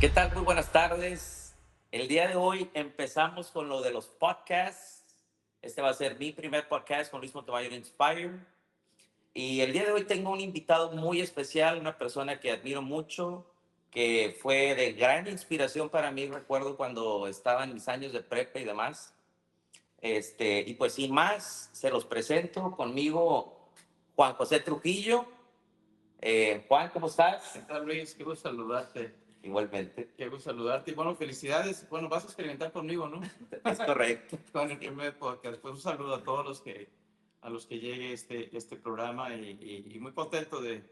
¿Qué tal? Muy buenas tardes. El día de hoy empezamos con lo de los podcasts. Este va a ser mi primer podcast con Luis Montemayor Inspire. Y el día de hoy tengo un invitado muy especial, una persona que admiro mucho, que fue de gran inspiración para mí, recuerdo cuando estaba en mis años de prepa y demás. Y pues sin más, se los presento conmigo, Juan José Trujillo. Juan, ¿cómo estás? ¿Qué tal, Luis? Qué gusto saludarte. Igualmente. Qué gusto saludarte. Y bueno, felicidades. Bueno, vas a experimentar conmigo, ¿no? Es correcto. Con el primer podcast. Pues un saludo a todos a los que llegue este programa y muy contento de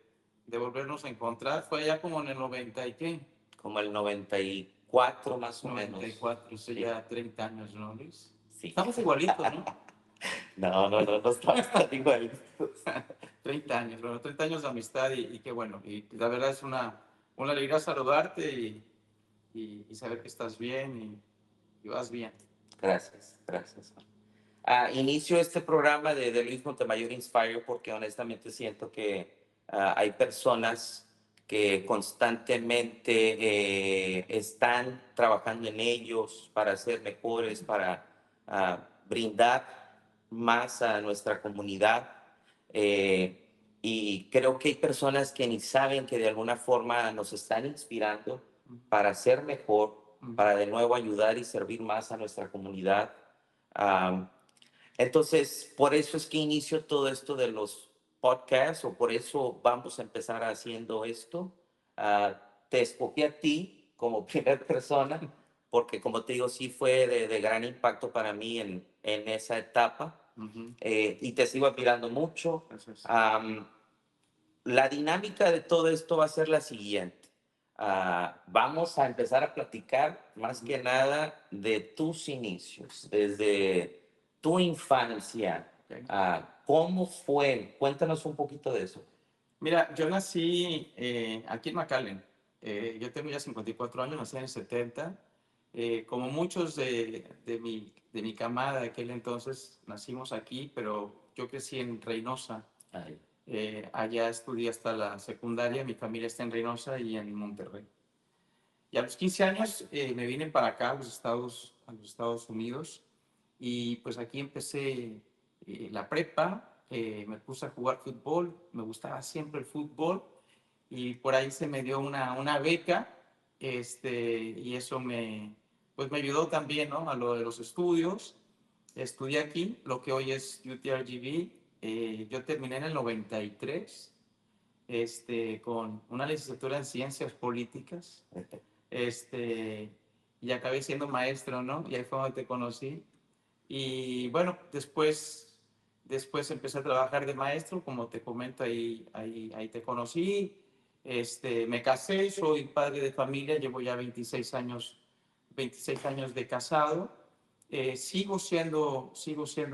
volvernos a encontrar. Fue allá como en el 90 y qué? Como el 94 más o menos. 94, hace Sí, ya 30 años, ¿no, Luis? sí. Estamos igualitos, ¿no? No estamos tan igualitos. 30 años, bueno, 30 años de amistad y qué bueno. Y la verdad es una alegría saludarte y saber que estás bien y vas bien. Gracias, gracias. Inicio este programa de Luis Montemayor Inspire porque honestamente siento que hay personas que constantemente están trabajando en ellos para ser mejores, para brindar más a nuestra comunidad. Y creo que hay personas que ni saben que de alguna forma nos están inspirando para ser mejor, para de nuevo ayudar y servir más a nuestra comunidad. Um, entonces, por eso es que inicio todo esto de los podcasts, o por eso vamos a empezar haciendo esto. Te escogí a ti como primera persona, porque como te digo, sí fue de gran impacto para mí en esa etapa. Y te sigo admirando mucho. La dinámica de todo esto va a ser la siguiente. Vamos a empezar a platicar más que nada de tus inicios, desde tu infancia. Okay. ¿Cómo fue? Cuéntanos un poquito de eso. Mira, yo nací aquí en McAllen. Yo tengo ya 54 años, nací en el 70. Como muchos de mi camada de aquel entonces, nacimos aquí, pero yo crecí en Reynosa. Ay, Allá estudié hasta la secundaria, mi familia está en Reynosa y en Monterrey. Y a los 15 años me vine para acá, a los Estados Unidos, y pues aquí empecé la prepa, me puse a jugar fútbol, me gustaba siempre el fútbol, y por ahí se me dio una beca, y eso pues me ayudó también, ¿no? A lo de los estudios. Estudié aquí, lo que hoy es UTRGV. Yo terminé en el 93 con una licenciatura en ciencias políticas, este, y acabé siendo maestro, ¿no? Y ahí fue donde te conocí. Y bueno, después empecé a trabajar de maestro, como te comento, ahí te conocí. Me casé, soy padre de familia, llevo ya 26 años de casado. Sigo siendo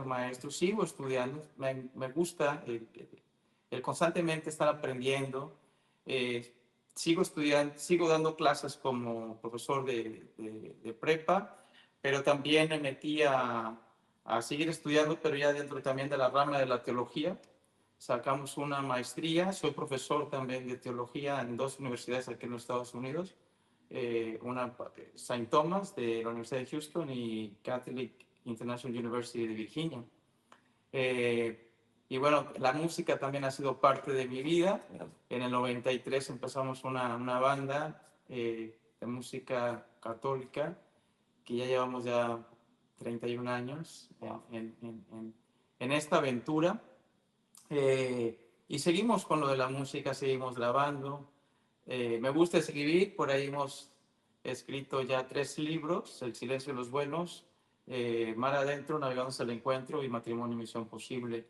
maestro, sigo estudiando, me gusta el constantemente estar aprendiendo. Eh, Sigo estudiando, sigo dando clases como profesor de prepa, pero también me metí a seguir estudiando, pero ya dentro también de la rama de la teología. Sacamos una maestría, soy profesor también de teología en dos universidades aquí en los Estados Unidos, una St. Thomas de la Universidad de Houston y Catholic International University de Virginia. Y bueno, la música también ha sido parte de mi vida. En el 93 empezamos una banda de música católica que ya llevamos ya 31 años en esta aventura. Y seguimos con lo de la música, seguimos grabando. Me gusta escribir, por ahí hemos escrito ya 3 libros, El silencio de los buenos, Mar adentro, Navegando hacia el encuentro y Matrimonio y misión posible.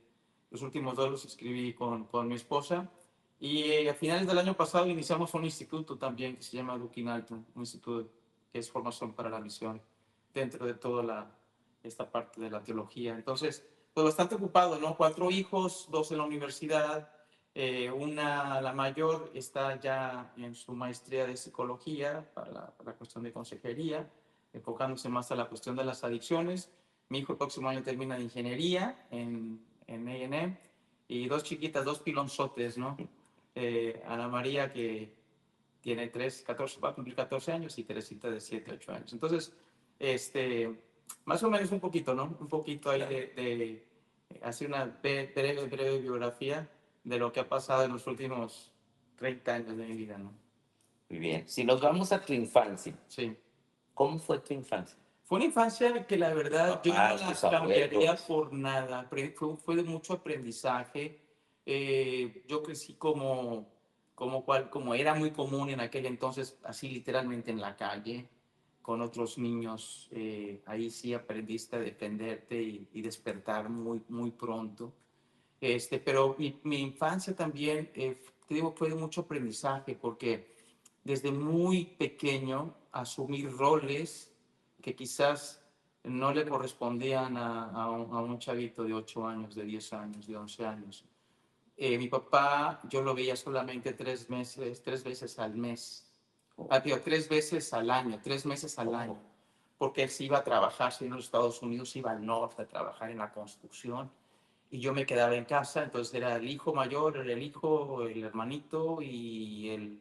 Los últimos 2 los escribí con mi esposa. Y a finales del año pasado iniciamos un instituto también que se llama Dukin Alton, un instituto que es formación para la misión dentro de toda esta parte de la teología. Entonces, pues bastante ocupado, ¿no? 4 hijos, 2 en la universidad, la mayor está ya en su maestría de psicología para la cuestión de consejería, enfocándose más a la cuestión de las adicciones. Mi hijo el próximo año termina de ingeniería en A&M y 2 chiquitas, 2 pilonzotes, ¿no? Ana María, que tiene 14, va a cumplir 14 años y Teresita de 7, 8 años. Entonces, más o menos un poquito, ¿no? Un poquito ahí de hacer una breve biografía de lo que ha pasado en los últimos 30 años de mi vida, ¿no? Muy bien. Si nos vamos a tu infancia, Sí. ¿cómo fue tu infancia? Fue una infancia que la verdad yo no Papás, la tus cambiaría abuelos. por nada. Fue de mucho aprendizaje. Yo crecí como era muy común en aquel entonces, así literalmente en la calle, con otros niños. Ahí sí aprendiste a defenderte y despertar muy, muy pronto. Pero mi infancia también, te digo, fue de mucho aprendizaje porque desde muy pequeño asumí roles que quizás no le correspondían a un chavito de 8 años, de 10 años, de 11 años. Mi papá, yo lo veía solamente 3 meses, 3 veces al mes. Digo, 3 veces al año, 3 meses al año. Porque él se iba a trabajar, si en los Estados Unidos iba al norte a trabajar en la construcción. Y yo me quedaba en casa, entonces era el hijo mayor, el hijo, el hermanito y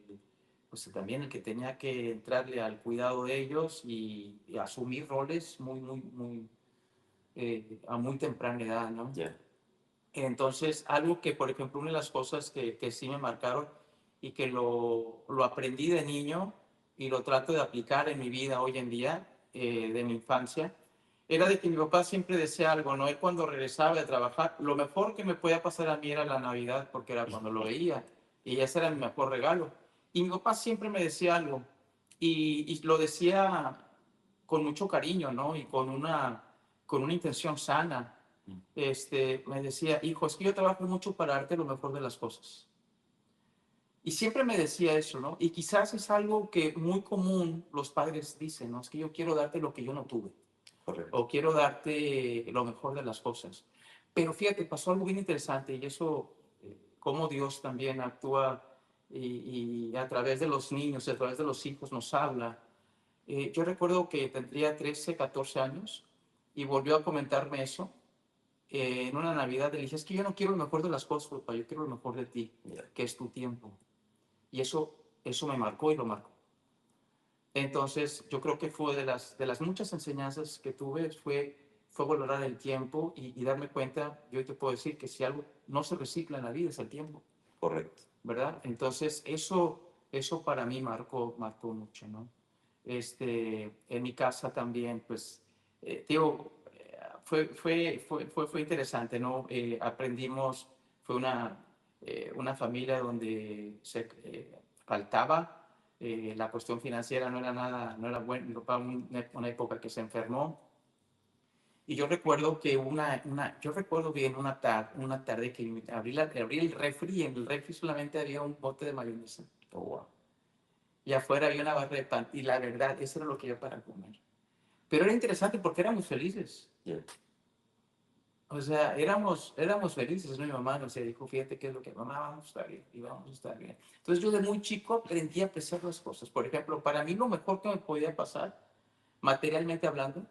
pues también el que tenía que entrarle al cuidado de ellos y asumir roles muy, muy, muy, a muy temprana edad, ¿no? Ya. Entonces, algo que, por ejemplo, una de las cosas que sí me marcaron y que lo aprendí de niño y lo trato de aplicar en mi vida hoy en día, de mi infancia, era de que mi papá siempre decía algo, ¿no? Él cuando regresaba de trabajar, lo mejor que me podía pasar a mí era la Navidad, porque era cuando lo veía, y ese era mi mejor regalo. Y mi papá siempre me decía algo, y lo decía con mucho cariño, ¿no? Y con una intención sana. Me decía, hijo, es que yo trabajo mucho para darte lo mejor de las cosas. Y siempre me decía eso, ¿no? Y quizás es algo que muy común los padres dicen, ¿no? Es que yo quiero darte lo que yo no tuve. Correcto. O quiero darte lo mejor de las cosas. Pero fíjate, pasó algo bien interesante y eso, cómo Dios también actúa y a través de los niños, a través de los hijos nos habla. Yo recuerdo que tendría 13, 14 años y volvió a comentarme eso en una Navidad. Le dije, es que yo no quiero lo mejor de las cosas, papá, yo quiero lo mejor de ti, que es tu tiempo. Y eso me marcó y lo marcó. Entonces, yo creo que fue de las muchas enseñanzas que tuve, fue valorar el tiempo y darme cuenta, yo te puedo decir que si algo no se recicla en la vida es el tiempo. Correcto. ¿Verdad? Entonces, eso para mí marcó mucho, ¿no? En mi casa también, pues, digo, fue interesante, ¿no? Aprendimos, fue una familia donde se faltaba, la cuestión financiera no era nada, no era buena, mi papá una época que se enfermó, y yo recuerdo que yo recuerdo bien una tarde que abrí el refri y en el refri solamente había un bote de mayonesa. Oh, wow. Y afuera había una barra de pan. Y la verdad, eso era lo que yo para comer. Pero era interesante porque éramos felices. Yeah. O sea, éramos felices. ¿No? Mi mamá nos dijo, fíjate qué es lo que, mamá, vamos a estar bien y vamos a estar bien. Entonces yo de muy chico aprendí a apreciar las cosas. Por ejemplo, para mí lo mejor que me podía pasar, materialmente hablando,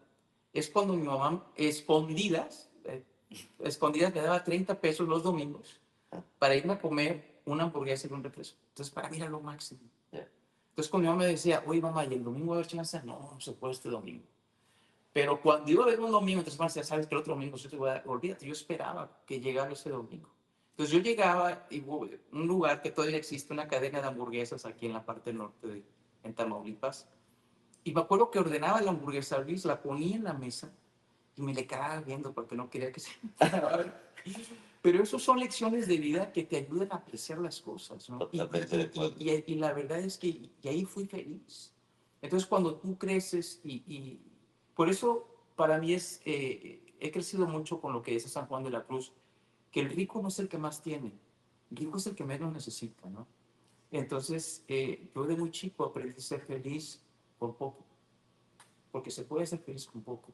es cuando mi mamá, escondidas me daba 30 pesos los domingos para irme a comer una hamburguesa y un refresco. Entonces para mí era lo máximo. Yeah. Entonces cuando mi mamá me decía, oye mamá, ¿y el domingo va a haber chance? No, no se puede este domingo. Pero cuando iba a haber un domingo, entonces me decía, sabes que el otro domingo sí te voy a dar. Olvídate, yo esperaba que llegara ese domingo. Entonces yo llegaba y un lugar que todavía existe, una cadena de hamburguesas aquí en la parte norte en Tamaulipas. Y me acuerdo que ordenaba la hamburguesa, Luis, la ponía en la mesa y me le quedaba viendo porque no quería que se me acabara. Pero eso son lecciones de vida que te ayudan a apreciar las cosas, ¿no? Totalmente de acuerdo. Y la verdad es que y ahí fui feliz. Entonces, cuando tú creces por eso para mí he crecido mucho con lo que dice San Juan de la Cruz, que el rico no es el que más tiene, el rico es el que menos necesita, ¿no? Entonces, yo de muy chico aprendí a ser feliz con poco, porque se puede ser feliz con poco.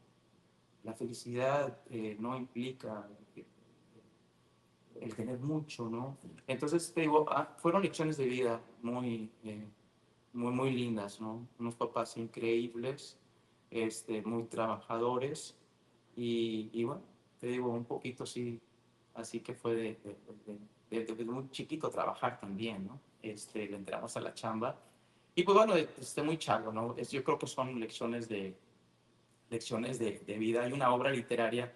La felicidad no implica el tener mucho, ¿no? Entonces, te digo, fueron lecciones de vida muy, muy lindas, ¿no? Unos papás increíbles, muy trabajadores y bueno, te digo, un poquito así que fue de muy chiquito trabajar también, ¿no? Le entramos a la chamba Y pues bueno, desde muy chavo, ¿no? Yo creo que son lecciones de vida. Hay una obra literaria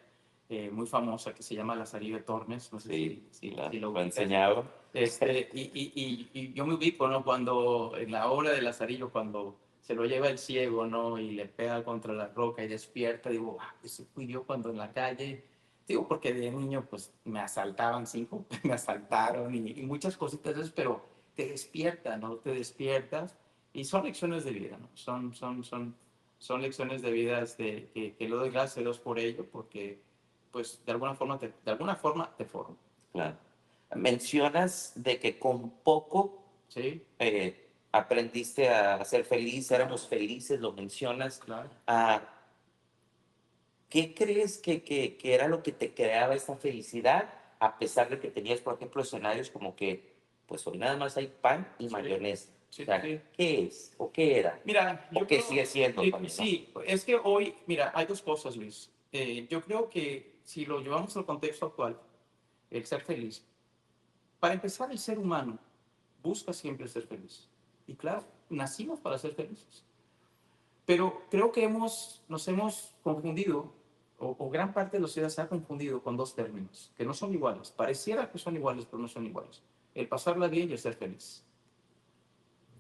muy famosa que se llama Lazarillo de Tormes, no sé si lo lo he ubicas. enseñado. Y yo me ubico, ¿no? Cuando en la obra de Lazarillo, cuando se lo lleva el ciego, ¿no? Y le pega contra la roca y despierta, digo, ah, ese fui yo cuando en la calle, digo, porque de niño pues me asaltaban, me asaltaron y muchas cositas de esas, pero te despierta, ¿no? Te despiertas y son lecciones de vida, ¿no? Son lecciones de vida que le doy gracias a Dios por ello, porque pues de alguna forma te forma. Claro. Mencionas de que con poco Sí, aprendiste a ser feliz, claro, éramos felices, lo mencionas. claro. Ah, ¿qué crees que era lo que te creaba esta felicidad? A pesar de que tenías, por ejemplo, escenarios como que, pues hoy nada más hay pan y Sí, mayonesa. O sí, sea, sí. ¿qué es? ¿O qué era? Mira, ¿O yo qué creo, sigue siendo también, no? sí, es que hoy, mira, hay dos cosas, Luis. Yo creo que si lo llevamos al contexto actual, el ser feliz, para empezar, el ser humano busca siempre ser feliz. Y claro, nacimos para ser felices. Pero creo que nos hemos confundido, o gran parte de la sociedad se ha confundido con dos términos, que no son iguales. Pareciera que son iguales, pero no son iguales. El pasarla bien y el ser feliz.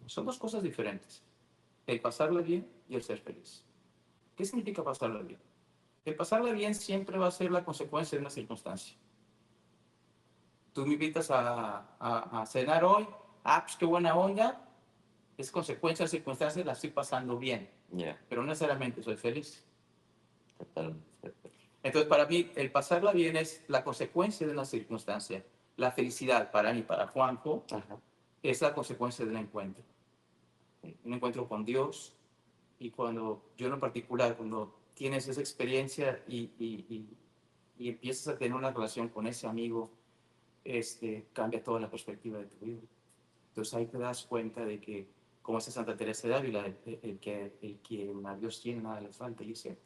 Son dos cosas diferentes. El pasarla bien y el ser feliz. ¿Qué significa pasarla bien? El pasarla bien siempre va a ser la consecuencia de una circunstancia. Tú me invitas a cenar hoy, ah, pues qué buena onda, es consecuencia de circunstancias, la estoy pasando bien, Ya, pero no necesariamente soy feliz. totalmente. Entonces, para mí, el pasarla bien es la consecuencia de una circunstancia. La felicidad para mí, para Juanjo, Ajá. es la consecuencia del encuentro. Un encuentro con Dios y cuando, yo en particular, cuando tienes esa experiencia y empiezas a tener una relación con ese amigo, cambia toda la perspectiva de tu vida. Entonces ahí te das cuenta de que, como hace Santa Teresa de Ávila, el que a Dios tiene nada le falta, y es cierto.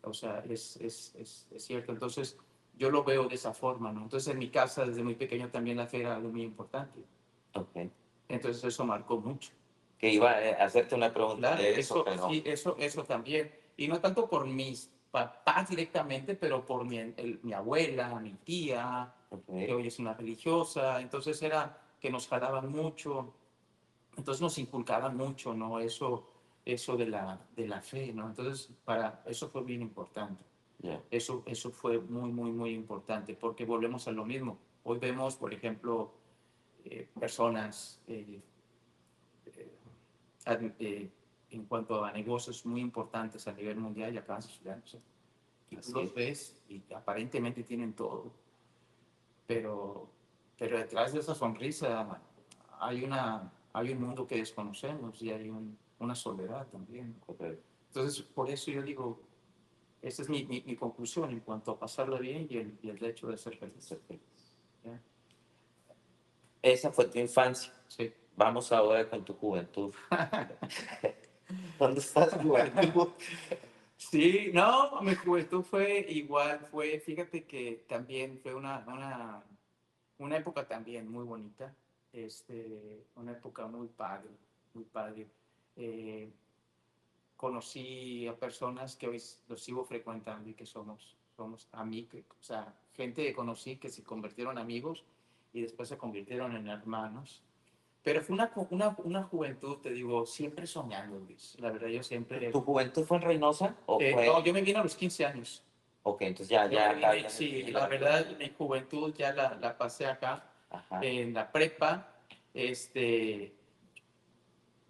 O sea, es cierto. Entonces, yo lo veo de esa forma, ¿no? Entonces, en mi casa, desde muy pequeño, también la fe era algo muy importante. Ok. Entonces, eso marcó mucho. Que iba a hacerte una pregunta Claro, de eso, pero sí, eso también. Y no tanto por mis papás directamente, pero por mi abuela, mi tía, que ok, hoy es una religiosa. Entonces, era que nos jalaban mucho. Entonces nos inculcaban mucho, ¿no? Eso de la fe, ¿no? Entonces, eso fue bien importante. ya, Eso fue muy, muy, muy importante, porque volvemos a lo mismo. Hoy vemos, por ejemplo, personas en cuanto a negocios muy importantes a nivel mundial y acaban suicidándose. Y tú así los es. ves y aparentemente tienen todo, pero, pero detrás de esa sonrisa hay un mundo que desconocemos y hay una soledad también. Correcto. Entonces, por eso yo digo, esa es mi conclusión en cuanto a pasarlo bien y el hecho de ser feliz. Ser feliz. ¿Ya? Esa fue tu infancia. Sí. Vamos ahora con tu juventud. ¿Dónde estás, juventud? Sí, no, mi juventud fue igual, fíjate que también fue una época también muy bonita, una época muy padre, muy padre. Eh, Conocí a personas que hoy los sigo frecuentando y que somos amigos, o sea, gente que conocí que se convirtieron en amigos y después se convirtieron en hermanos. Pero fue una juventud, te digo, siempre soñando, Luis. La verdad, yo siempre... ¿Tu juventud fue en Reynosa o no, fue...? yo me vine a los 15 años. Ok, entonces ya, Yo ya me acá vine, vienes sí, viviendo la aquí. verdad, mi juventud ya la pasé acá, Ajá, en la prepa. Este,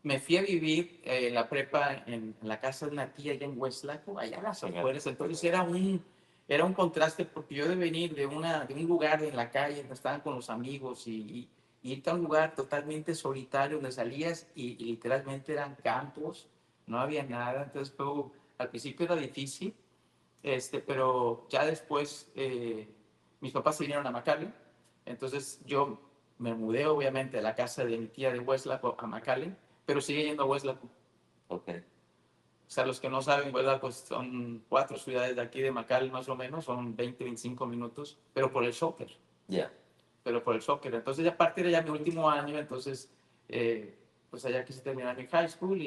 Me fui a vivir la prepa en la casa de una tía allá en Hueslaco, allá a las afueras. Entonces era un contraste porque yo de venir de un lugar en la calle donde estaban con los amigos y irte a un lugar totalmente solitario donde salías y literalmente eran campos, no había nada. Entonces al principio era difícil, pero ya después mis papás se vinieron a McAllen. Entonces yo me mudé obviamente a la casa de mi tía de Hueslaco a McAllen, pero sigue yendo a Hueslaco. ok, O sea, los que no saben, Hueslaco son 4 ciudades de aquí de McAllen más o menos, son 20, 25 minutos, pero por el soccer. ya. Pero por el soccer. Entonces, ya a partir de ya mi último año, entonces pues allá quise terminar mi high school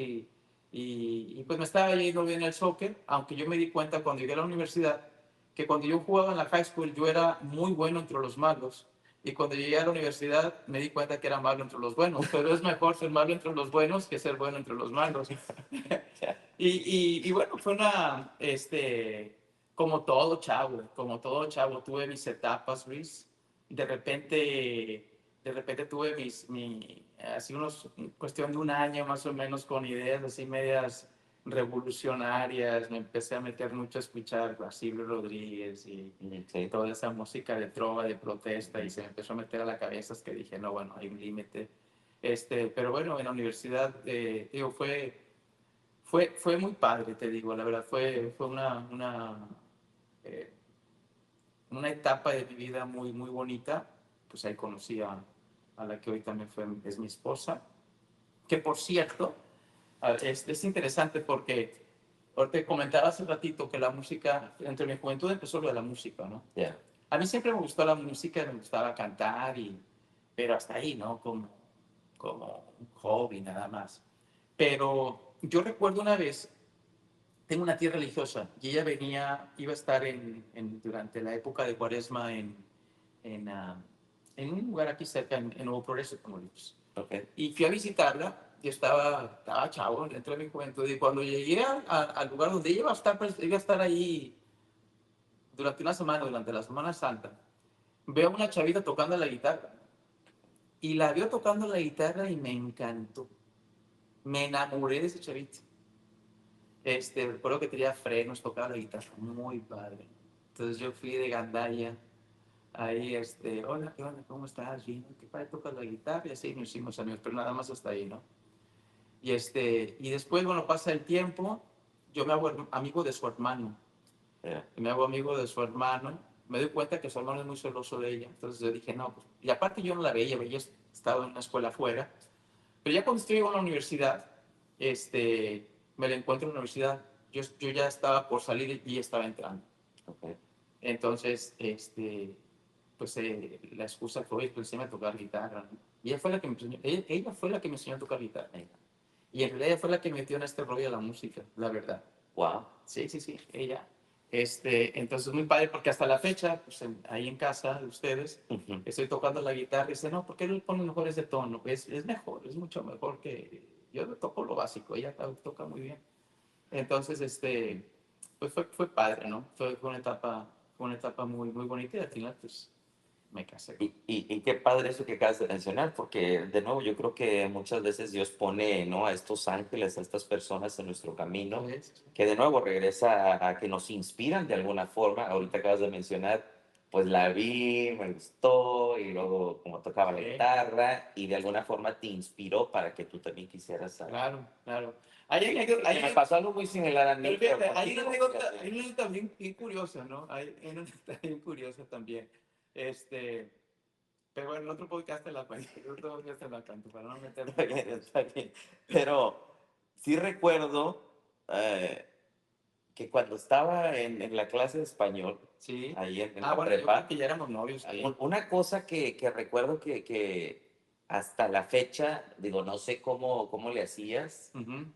pues me estaba yendo bien el soccer, aunque yo me di cuenta cuando llegué a la universidad que cuando yo jugaba en la high school yo era muy bueno entre los malos. Y cuando llegué a la universidad me di cuenta que era malo entre los buenos, pero es mejor ser malo entre los buenos que ser bueno entre los malos. Bueno, fue como todo chavo, tuve mis etapas, Luis. De repente tuve así cuestión de un año más o menos con ideas así medias revolucionarias. Me empecé a meter mucho a escuchar a Silvio Rodríguez y Sí. toda esa música de trova, de protesta, y se me empezó a meter a la cabeza, es que dije, no, bueno, hay un límite. Pero bueno, en la universidad, digo, fue muy padre, te digo, la verdad, fue eh, una etapa de mi vida muy, muy bonita. Pues ahí conocí a la que hoy también es mi esposa, que por cierto, es interesante porque te comentaba hace ratito que la música, entre mi juventud empezó lo de la música, ¿no? Yeah. A mí siempre me gustó la música, me gustaba cantar, pero hasta ahí, ¿no? Como un hobby nada más. Pero yo recuerdo una vez, tengo una tía religiosa y ella iba a estar durante la época de Cuaresma en, ah, en un lugar aquí cerca, en Nuevo Progreso, Tamaulipas. Okay. Y fui a visitarla y estaba chavo dentro de mi juventud. Y cuando llegué al lugar donde ella iba a estar, pues, iba a estar ahí durante una semana, durante la Semana Santa, veo a una chavita tocando la guitarra. Y la veo tocando la guitarra y me encantó. Me enamoré de ese chavito. Recuerdo que tenía frenos, tocaba la guitarra muy padre. Entonces yo fui de gandalla ahí, hola, ¿qué onda? ¿Cómo estás? Bien, ¿qué padre tocas la guitarra? Y así nos hicimos amigos, pero nada más hasta ahí, ¿no? Y después, bueno, pasa el tiempo, yo me hago amigo de su hermano. Yeah. Me hago amigo de su hermano. Me doy cuenta que su hermano es muy celoso de ella. Entonces yo dije, no, pues, y aparte yo no la veía, ella estaba en una escuela afuera. Pero ya cuando estoy en la universidad, me la encuentro en la universidad. Yo ya estaba por salir y ella estaba entrando. Okay. Entonces, pues la excusa fue, pues, enséñame a tocar guitarra, ¿no? Y ella fue la que me enseñó, ella fue la que me enseñó a tocar guitarra. Y en realidad ella fue la que me metió en este rollo de la música, la verdad. Wow. Sí, sí, sí, ella. Entonces, muy padre, porque hasta la fecha, pues ahí en casa de ustedes, Uh-huh. estoy tocando la guitarra y dice, no, ¿por qué no le pones mejor ese tono? Es mejor, es mucho mejor que yo toco lo básico, ella toca muy bien. Entonces, pues fue padre, ¿no? Fue una etapa muy, muy bonita y al final, pues, me casé. Y qué padre eso que acabas de mencionar, porque de nuevo yo creo que muchas veces Dios pone, ¿no?, a estos ángeles, a estas personas en nuestro camino, Sí, sí, sí. que de nuevo regresa a que nos inspiran de alguna forma. Ahorita acabas de mencionar, pues la vi, me gustó, y luego como tocaba la Sí, guitarra, y de alguna forma te inspiró para que tú también quisieras. claro, claro. Hay, Que me pasó algo muy similar a mí, pero hay una poquito, anécdota, fíjate. hay una anécdota bien curiosa, ¿no? Hay una anécdota bien curiosa también. Este, pero bueno, en otro podcast te la cuento, en otro podcast te la cuento, para no meterme Está en bien, otros. está bien. Pero sí recuerdo que cuando estaba en la clase de español, Sí. ahí en Ah, la bueno, yo creo prepa, que ya éramos novios ahí. una cosa que recuerdo que hasta la fecha, digo, no sé cómo le hacías, Ujú.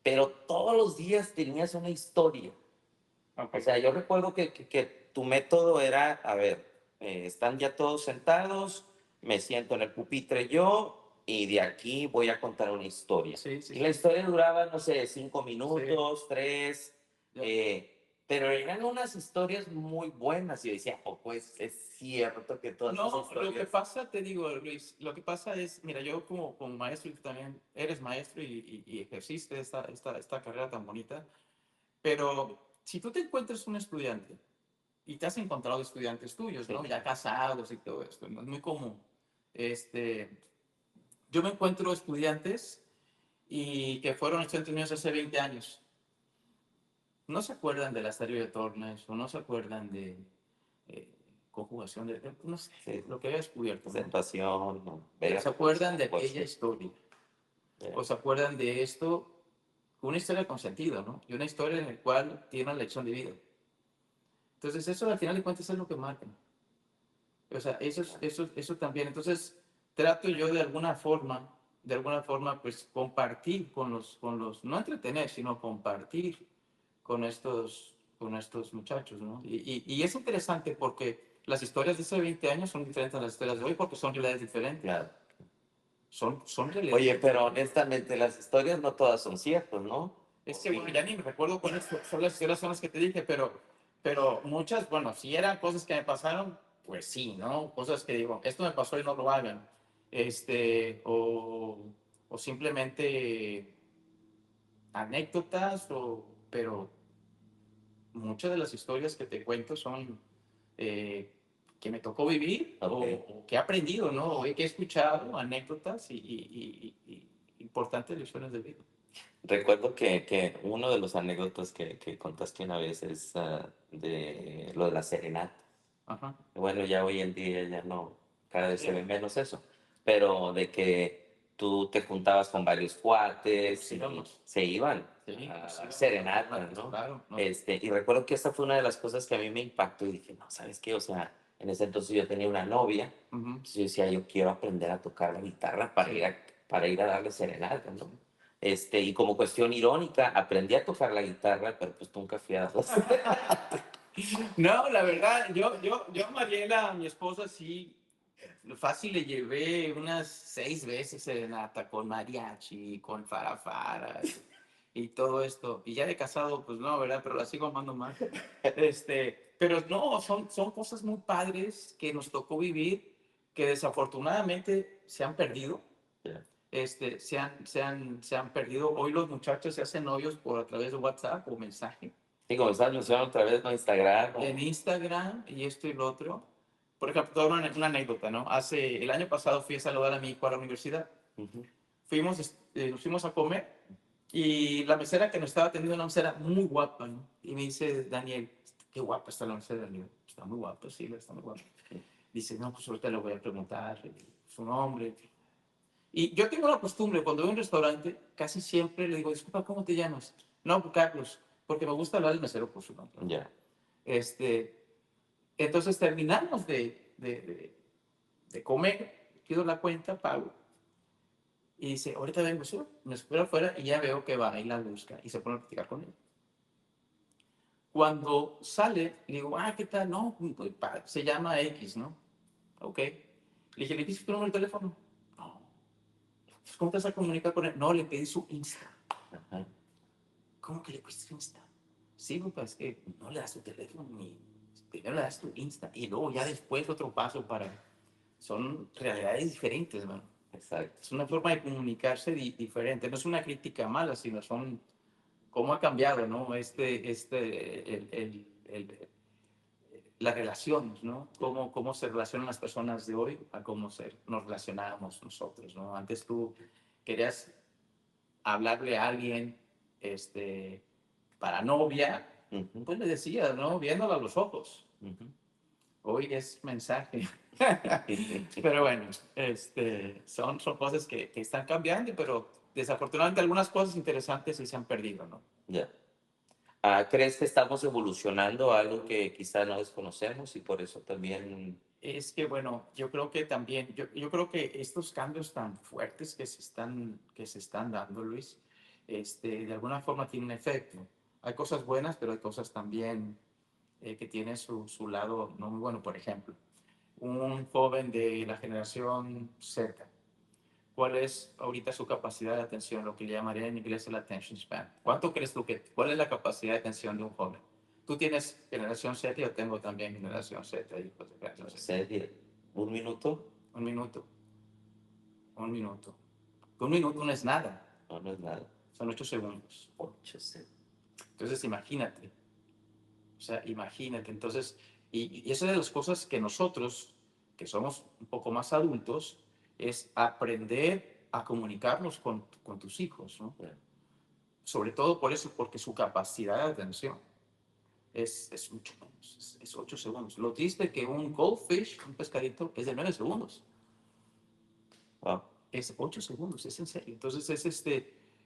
pero todos los días tenías una historia. Ok. O sea, yo recuerdo que tu método era, a ver, están ya todos sentados, me siento en el pupitre yo y de aquí voy a contar una historia. Sí, sí, Y la sí. historia duraba, no sé, 5 Sí. minutos, 3, Ya. pero eran unas historias muy buenas. Y yo decía, oh, pues es cierto que todas esas No, lo que historias... pasa, te digo, Luis, lo que pasa es, mira, yo como maestro, y tú también eres maestro y ejerciste esta carrera tan bonita, pero si tú te encuentras un estudiante y te has encontrado estudiantes tuyos, ¿no? Sí, Ya casados y todo esto, ¿no? Es muy común. Este, yo me encuentro estudiantes y que fueron estudiantes míos hace 20 años. No se acuerdan de la serie de Tornes o no se acuerdan de eh, conjugación no sé, sí, lo que había descubierto, ¿no? presentación, ¿no? Pero se acuerdan de Pues, aquella historia yeah. o se acuerdan de esto, una historia con sentido, ¿no? Y una historia en la cual tiene una lección de vida. Entonces eso al final de cuentas es lo que marca. O sea, eso también. Entonces trato yo de alguna forma de alguna forma, pues compartir no entretener, sino compartir con estos muchachos, ¿no? Y es interesante porque las historias de hace 20 años son diferentes a las historias de hoy porque son realidades diferentes. Claro. Son realidades. Oye, pero honestamente las historias no todas son ciertas, ¿no? Es que, bueno, ya ni me recuerdo cuáles son las historias son las que te dije, pero muchas, bueno, si eran cosas que me pasaron, pues sí, ¿no? Cosas que digo, esto me pasó y no lo hagan. O simplemente anécdotas, pero muchas de las historias que te cuento son eh, que me tocó vivir o que he aprendido, ¿no? O que he escuchado, anécdotas y importantes lecciones de vida. Recuerdo que uno de los anécdotas que contaste una vez es de lo de la serenata. Ajá. Bueno, ya hoy en día ya no, cada vez se ve menos eso, pero de que tú te juntabas con varios cuates, Sí, vamos. se iban Sí, a sí, serenatas, ¿no? claro, no. Y recuerdo que esta fue una de las cosas que a mí me impactó y dije, no, ¿sabes qué? O sea, en ese entonces yo tenía una novia, Ujú. entonces yo decía, yo quiero aprender a tocar la guitarra para ir a darle serenatas, ¿no? Y como cuestión irónica, aprendí a tocar la guitarra, pero pues nunca fui a darles. No, la verdad, yo a Mariela, mi esposa, sí, fácil le llevé unas 6 veces serenata con mariachi, con farafara y todo esto. Y ya de casado, pues no, ¿verdad? Pero la sigo amando más. Pero no, son cosas muy padres que nos tocó vivir, que desafortunadamente se han perdido. Ya. Se han perdido. Hoy los muchachos se hacen novios por a través de WhatsApp o mensaje. Sí, como estabas mencionando otra vez, ¿no? Instagram. En Instagram y esto y lo otro. Por ejemplo, toda una anécdota, ¿no? El año pasado fui a saludar a mi hijo a la universidad. Ujú. Nos fuimos a comer y la mesera que nos estaba atendiendo, una mesera muy guapa, ¿no? Y me dice, Daniel, qué guapa está la mesera, Daniel. Está muy guapa, sí, está muy guapa. Dice, no, pues ahorita le voy a preguntar su nombre. Y yo tengo la costumbre, cuando voy a un restaurante, casi siempre le digo, disculpa, ¿cómo te llamas? No, Carlos, porque me gusta hablar del mesero por su nombre. Ya. Entonces terminamos de comer, pido la cuenta, pago. Y dice, ahorita vengo, sí, me espera afuera y ya veo que va y la busca y se pone a platicar con él. Cuando sale, le digo, ¿qué tal? No, pues, se llama X, ¿no? Ok. Le dije, ¿le pediste tu número de teléfono? No. Pues, ¿cómo te vas a comunicar con él? No, le pedí su Insta. Ajá. ¿Cómo que le pediste su Insta? Sí, pues es que no le das tu teléfono ni primero le das tu Insta y luego ya después otro paso para... Son realidades diferentes, ¿no? Exacto. Es una forma de comunicarse diferente. No es una crítica mala, sino son cómo ha cambiado, ¿no? Las relaciones, ¿no? Cómo se relacionan las personas de hoy a cómo nos relacionábamos nosotros, ¿no? Antes tú querías hablarle a alguien, para novia, Ujú. pues le decías, ¿no? Viéndola a los ojos. Ujú. Hoy es mensaje. Pero bueno, son cosas que están cambiando, pero desafortunadamente algunas cosas interesantes sí se han perdido, ¿no? Ya. ¿Crees que estamos evolucionando a algo que quizá no desconocemos y por eso también... Es que, bueno, yo creo que también, yo creo que estos cambios tan fuertes que se están dando, Luis, de alguna forma tienen efecto. Hay cosas buenas, pero hay cosas también que tienen su lado no muy bueno. Por ejemplo, un joven de la generación Z, ¿cuál es ahorita su capacidad de atención? Lo que le llamaría en inglés el attention span. ¿Cuánto crees tú cuál es la capacidad de atención de un joven? Tú tienes generación Z, yo tengo también generación Z, hijos de generación No Z. sé, un minuto, Un minuto, un minuto. Un minuto no es nada, no, no es nada. son 8 segundos. 8 Entonces imagínate, o sea, imagínate. Entonces, y esa es de las cosas que nosotros, que somos un poco más adultos, es aprender a comunicarnos con tus hijos, ¿no? Sobre todo por eso, porque su capacidad de atención es mucho menos, es 8 segundos. Lo triste que un goldfish, un pescadito, es de 9 segundos. Wow. Es 8 segundos, es en serio. Entonces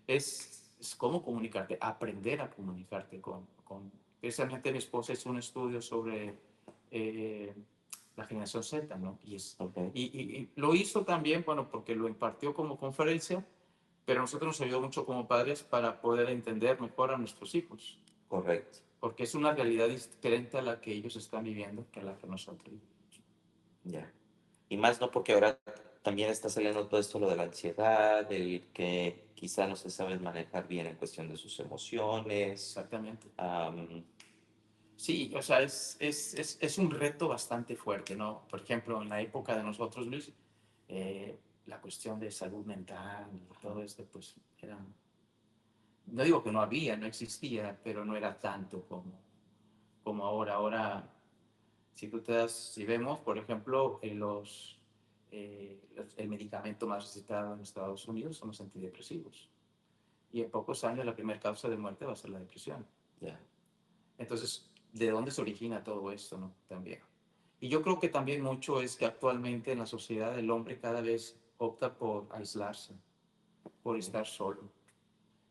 es cómo comunicarte, aprender a comunicarte precisamente mi esposa hizo un estudio sobre eh, la generación Z, ¿no? Okay. Y lo hizo también, bueno, porque lo impartió como conferencia, pero a nosotros nos ayudó mucho como padres para poder entender mejor a nuestros hijos, Correcto. porque es una realidad diferente a la que ellos están viviendo que a la que nosotros. Ya. Y más no porque ahora también está saliendo todo esto, lo de la ansiedad, del que quizá no se saben manejar bien en cuestión de sus emociones. Exactamente. Am, Sí, o sea, es un reto bastante fuerte, ¿no? Por ejemplo, en la época de nosotros, Luis, la cuestión de salud mental y todo esto, pues era, no digo que no había, no existía, pero no era tanto como ahora. Ahora, si tú te das, si vemos, por ejemplo, el medicamento más recetado en Estados Unidos son los antidepresivos. Y en pocos años la primera causa de muerte va a ser la depresión. ya. Entonces, ¿de dónde se origina todo esto, no? También. Y yo creo que también mucho es que actualmente en la sociedad el hombre cada vez opta por aislarse, por estar solo.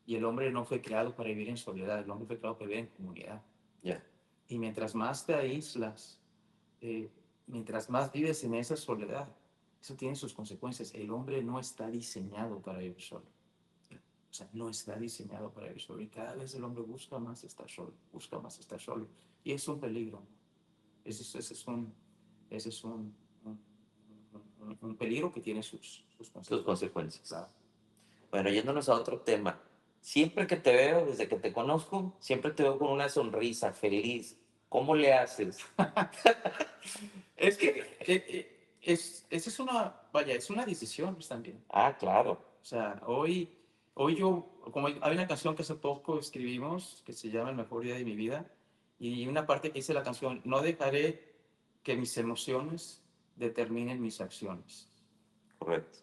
Y el hombre no fue creado para vivir en soledad, el hombre fue creado para vivir en comunidad. Ya. Y mientras más te aíslas, eh, mientras más vives en esa soledad, eso tiene sus consecuencias. El hombre no está diseñado para vivir solo. O sea, no está diseñado para vivir solo. Y cada vez el hombre busca más estar solo, busca más estar solo. Y es un peligro. Ese es un peligro que tiene sus Sus consecuencias. consecuencias. Claro. Bueno, yéndonos a otro tema. Siempre que te veo, desde que te conozco, siempre te veo con una sonrisa, feliz. ¿Cómo le haces? Es que esa es una, vaya, es una decisión pues, también. Ah, claro. O sea, hoy yo, como hay una canción que hace poco escribimos que se llama El mejor día de mi vida, y una parte que dice la canción, no dejaré que mis emociones determinen mis acciones. Correcto.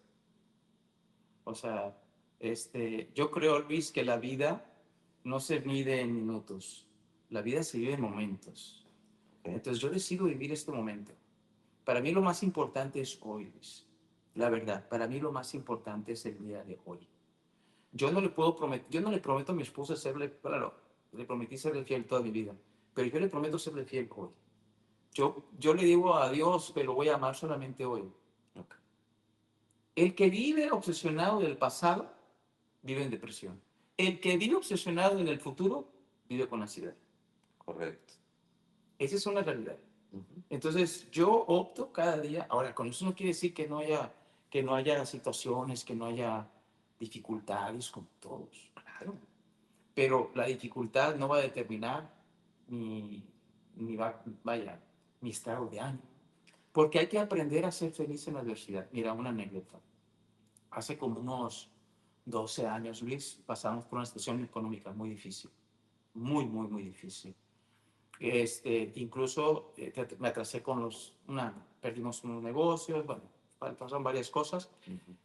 O sea, yo creo, Luis, que la vida no se mide en minutos, la vida se vive en momentos. Ok. Entonces yo decido vivir este momento. Para mí lo más importante es hoy, Luis. La verdad, para mí lo más importante es el día de hoy. Yo no le prometo a mi esposa serle, claro, le prometí serle fiel toda mi vida, pero yo le prometo serle fiel hoy. Yo le digo a Dios que lo voy a amar solamente hoy. Ok. El que vive obsesionado del pasado, vive en depresión. El que vive obsesionado en el futuro, vive con ansiedad. Correcto. Esa es una realidad. Ujú. Entonces, yo opto cada día, ahora, con eso no quiere decir que no haya situaciones, que no haya dificultades como todos, claro. Pero la dificultad no va a determinar mi, vaya, mi estado de ánimo. Porque hay que aprender a ser feliz en la adversidad. Mira, una anécdota. Hace como unos 12 años, Luis, pasamos por una situación económica muy difícil. Muy difícil. Incluso me atrasé con perdimos unos negocios, bueno, pasaron varias cosas.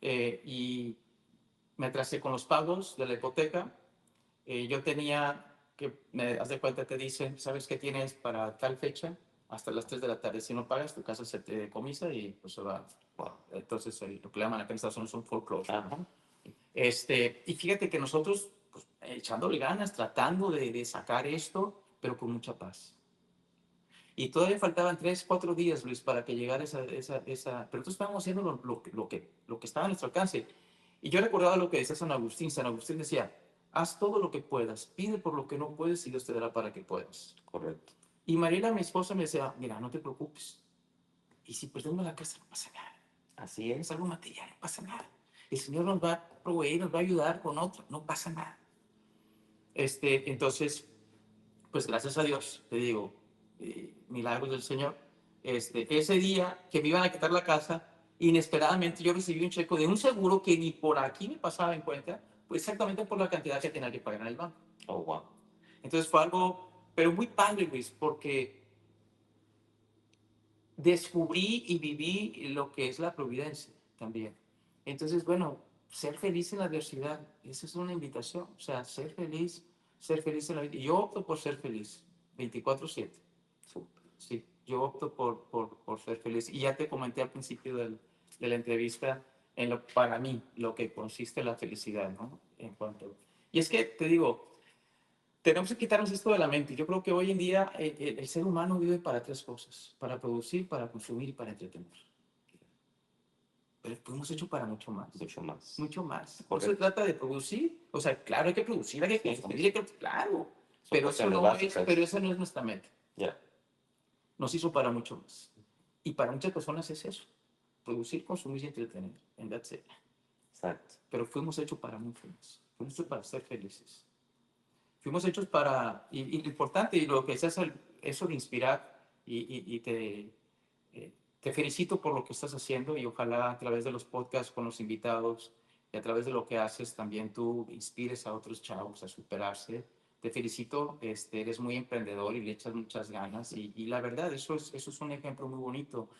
Y me atrasé con los pagos de la hipoteca. Yo tenía me das de cuenta, te dicen, ¿sabes qué tienes para tal fecha? Hasta las 3 de la tarde. Si no pagas, tu casa se te decomisa y pues se va. Wow. Entonces, lo que le llaman acá en Estados Unidos un foreclosure. Ajá. Y fíjate que nosotros, pues, echándole ganas, tratando de sacar esto, pero con mucha paz. Y todavía faltaban 3, 4 días, Luis, para que llegara esa. Pero nosotros estábamos haciendo lo que estaba a nuestro alcance. Y yo recordaba lo que decía San Agustín. San Agustín decía, haz todo lo que puedas, pide por lo que no puedes y Dios te dará para que puedas. Correcto. Y Mariela, mi esposa, me decía, mira, no te preocupes. Y si perdemos la casa, no pasa nada. Así Es es. algo material, no pasa nada. El Señor nos va a proveer, nos va a ayudar con otro, no pasa nada. Entonces, pues gracias a Dios, te digo, milagros del Señor. Ese día que me iban a quitar la casa, inesperadamente yo recibí un cheque de un seguro que ni por aquí me pasaba en cuenta, pues exactamente por la cantidad que tenía que pagar en el banco. Oh, wow. Entonces fue algo, pero muy padre, Luis, porque descubrí y viví lo que es la providencia también. Entonces, bueno, ser feliz en la adversidad, esa es una invitación, o sea, ser feliz en la vida. Y yo opto por ser feliz, 24/7. Sí, yo opto por ser feliz. Y ya te comenté al principio de la entrevista, para mí, lo que consiste la felicidad, ¿no? Y es que, te digo, tenemos que quitarnos esto de la mente. Yo creo que hoy en día el ser humano vive para tres cosas: para producir, para consumir y para entretener. Pero fuimos hechos para mucho más. Mucho más. Mucho más. No Correcto. se trata de producir. O sea, claro, hay que producir, hay que consumir, hay que, claro. Son Pero cuestiones eso, básicas. pero esa no es nuestra mente. Ya. Nos hizo para mucho más. Y para muchas personas es eso: producir, consumir y entretener. And that's it. Exacto. Pero fuimos hechos para mucho más. Fuimos hechos para ser felices. Fuimos hechos para, y lo importante y lo que se hace, eso de inspirar, y te felicito por lo que estás haciendo, y ojalá a través de los podcasts con los invitados y a través de lo que haces también tú inspires a otros chavos a superarse. Te felicito, eres muy emprendedor y le echas muchas ganas, y la verdad, eso es un ejemplo muy bonito.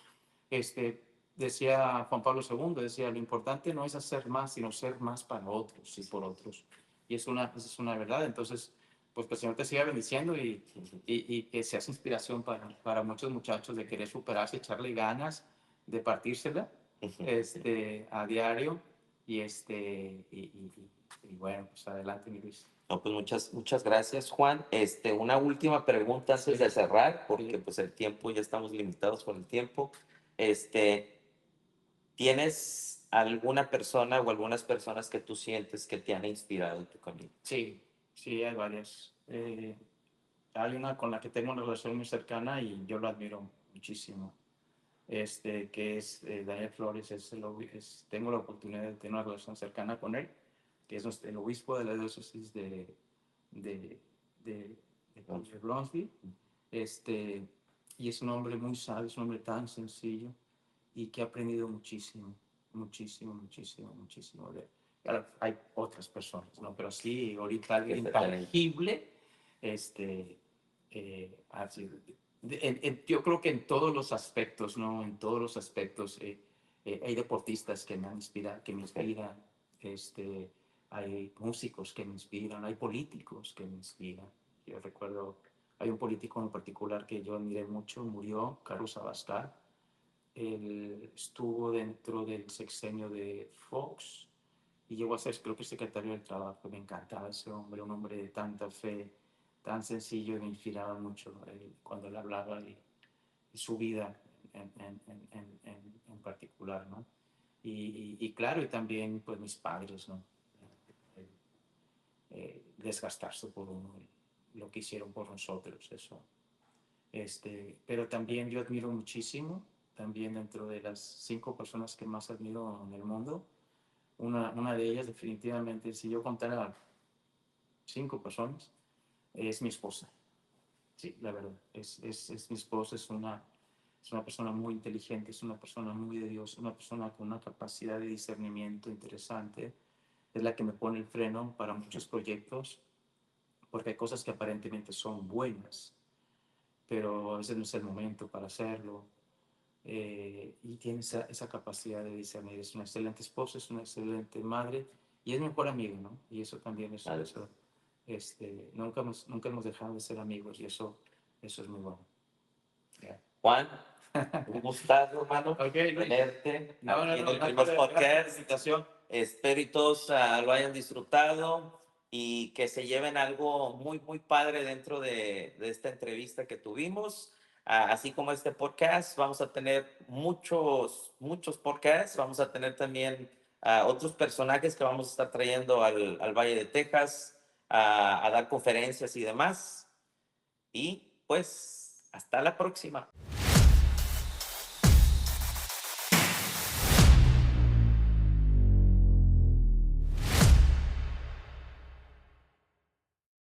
Decía Juan Pablo II, decía: lo importante no es hacer más, sino ser más para otros y por otros. Y es una verdad. Entonces, pues que el Señor te siga bendiciendo, y que seas inspiración para muchos muchachos de querer superarse, echarle ganas, de partírsela a diario. Y bueno, pues adelante, mi Luis. No, pues muchas gracias, Juan. Una última pregunta antes de cerrar, porque pues el tiempo, ya estamos limitados por el tiempo. ¿Tienes alguna persona o algunas personas que tú sientes que te han inspirado en tu camino? Sí, sí, hay varias. Hay una con la que tengo una relación muy cercana y yo lo admiro muchísimo. Que es Daniel Flores. Tengo la oportunidad de tener una relación cercana con él, que es el obispo de la diócesis de, de, de Bronzeville. Y es un hombre muy sabio, es un hombre tan sencillo, y que ha aprendido muchísimo, muchísimo, muchísimo, muchísimo de él. Claro, hay otras personas, ¿no? Pero sí, ahorita alguien intangible, así, yo creo que en todos los aspectos, ¿no? En todos los aspectos. Hay deportistas que me inspiran, hay músicos que me inspiran, hay políticos que me inspiran. Yo recuerdo, hay un político en particular que yo admiré mucho, murió, Carlos Abascal. Él estuvo dentro del sexenio de Fox y llegó a ser, creo que, secretario del Trabajo. Me encantaba ese hombre, un hombre de tanta fe, tan sencillo, y me inspiraba mucho cuando él hablaba, y su vida en particular, ¿no? Y claro, y también pues mis padres, ¿no? Desgastarse por uno, lo que hicieron por nosotros, eso. Pero también yo admiro muchísimo, también dentro de las 5 personas que más admiro en el mundo, una de ellas definitivamente, si yo contara 5 personas, es mi esposa. Sí, la verdad, es mi esposa. Es una persona muy inteligente, es una persona muy de Dios, una persona con una capacidad de discernimiento interesante. Es la que me pone el freno para muchos proyectos, porque hay cosas que aparentemente son buenas, pero a veces no es el momento para hacerlo. Y tiene esa capacidad de discernir. Es una excelente esposa, es una excelente madre, y es mi mejor amigo, ¿no? Y eso también es eso. Nunca hemos dejado de ser amigos, y eso es muy bueno. Yeah. Juan, un gustazo, hermano, Okay, tenerte aquí en el primer podcast. podcast. Espero y todos lo hayan disfrutado y que se lleven algo muy, muy padre dentro de esta entrevista que tuvimos. Así como este podcast, vamos a tener muchos podcasts. Vamos a tener también otros personajes que vamos a estar trayendo al Valle de Texas a dar conferencias y demás. Y pues, hasta la próxima.